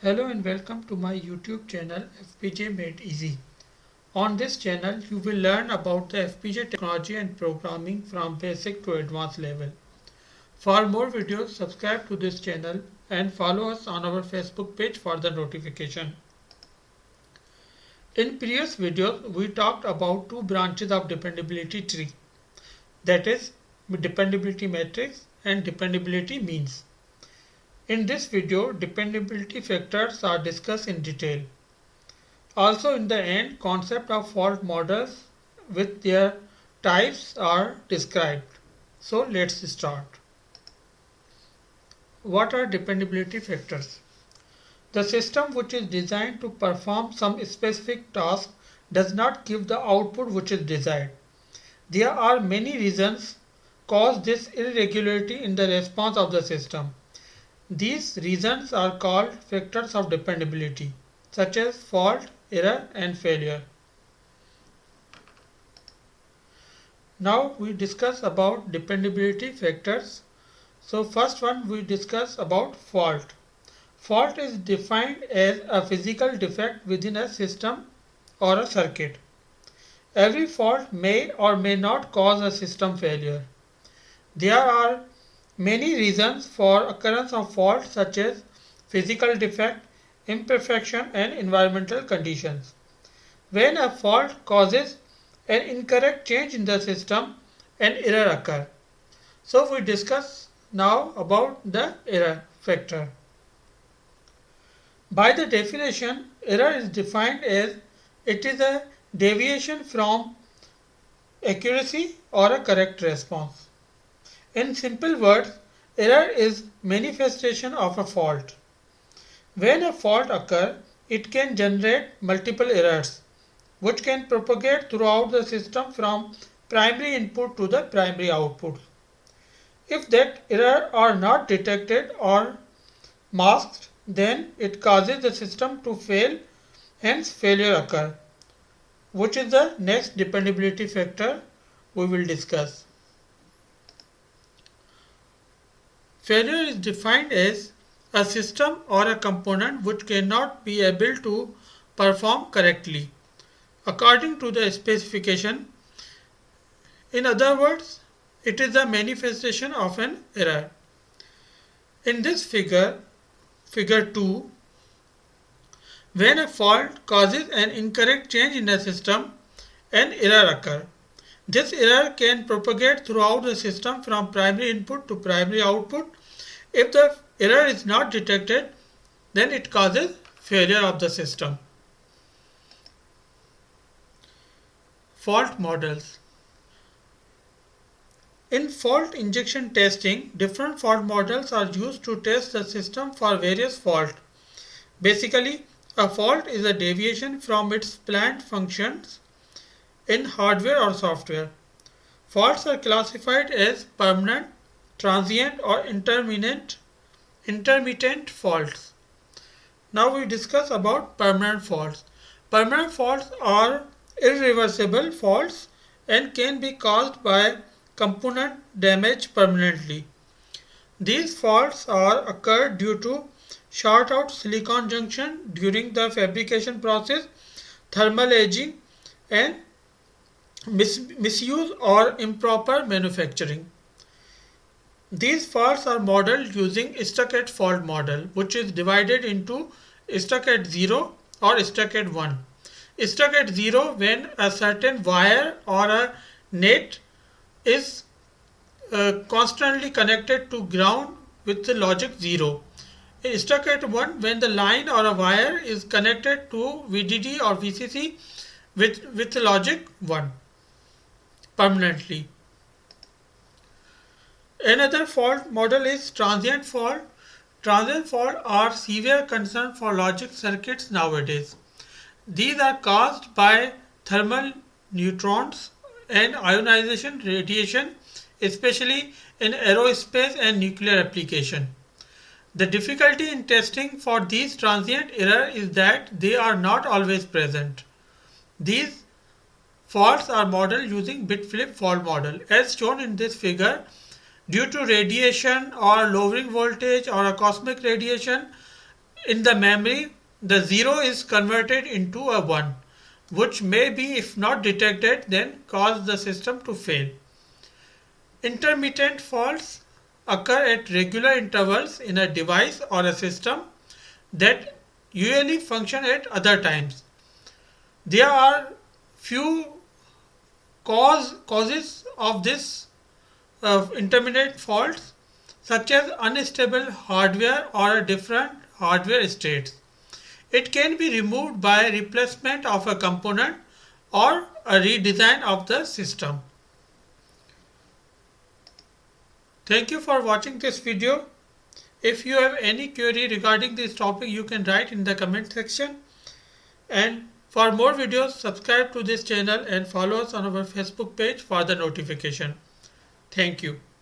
Hello and welcome to my YouTube channel FPJ Made Easy. On this channel you will learn about the FPJ technology and programming from basic to advanced level. For more videos subscribe to this channel and follow us on our Facebook page for the notification. In previous videos we talked about two branches of dependability tree, that is dependability matrix and dependability means. In this video, dependability factors are discussed in detail. Also in the end, concept of fault models with their types are described. So let's start. What are dependability factors? The system which is designed to perform some specific task does not give the output which is desired. There are many reasons cause this irregularity in the response of the system. These reasons are called factors of dependability, such as fault, error, and failure. Now we discuss about dependability factors. So first one we discuss about fault. Fault is defined as a physical defect within a system or a circuit. Every fault may or may not cause a system failure. There are many reasons for occurrence of fault such as physical defect, imperfection and environmental conditions. When a fault causes an incorrect change in the system, an error occurs. So we discuss now about the error factor. By the definition, error is defined as it is a deviation from accuracy or a correct response. In simple words, error is manifestation of a fault. When a fault occurs, it can generate multiple errors, which can propagate throughout the system from primary input to the primary output. If that error are not detected or masked, then it causes the system to fail, hence failure occur, which is the next dependability factor we will discuss. Failure is defined as a system or a component which cannot be able to perform correctly according to the specification. In other words, it is a manifestation of an error. In this figure 2, when a fault causes an incorrect change in the system, an error occurs. This error can propagate throughout the system from primary input to primary output. If the error is not detected, then it causes failure of the system. Fault models. In fault injection testing, different fault models are used to test the system for various faults. Basically, a fault is a deviation from its planned functions in hardware or software. Faults are classified as permanent, transient or intermittent faults. Now we discuss about permanent faults. Permanent faults are irreversible faults and can be caused by component damage permanently. These faults are occurred due to short out silicon junction during the fabrication process, thermal aging and misuse or improper manufacturing. These faults are modeled using stuck at fault model, which is divided into stuck at 0 or stuck at 1. Stuck at 0 when a certain wire or a net is constantly connected to ground with the logic 0. Stuck at 1 when the line or a wire is connected to VDD or VCC with the logic 1 permanently. Another fault model is transient fault. Transient faults are severe concern for logic circuits nowadays. These are caused by thermal neutrons and ionization radiation, especially in aerospace and nuclear application. The difficulty in testing for these transient errors is that they are not always present. These faults are modeled using bit flip fault model. As shown in this figure, due to radiation or lowering voltage or a cosmic radiation, in the memory, the 0 is converted into a 1, which may be, if not detected, then cause the system to fail. Intermittent faults occur at regular intervals in a device or a system that usually function at other times. There are few causes of this intermittent faults, such as unstable hardware or different hardware states. It can be removed by replacement of a component or a redesign of the system. Thank you for watching this video. If you have any query regarding this topic, you can write in the comment section. And for more videos, subscribe to this channel and follow us on our Facebook page for the notification. Thank you.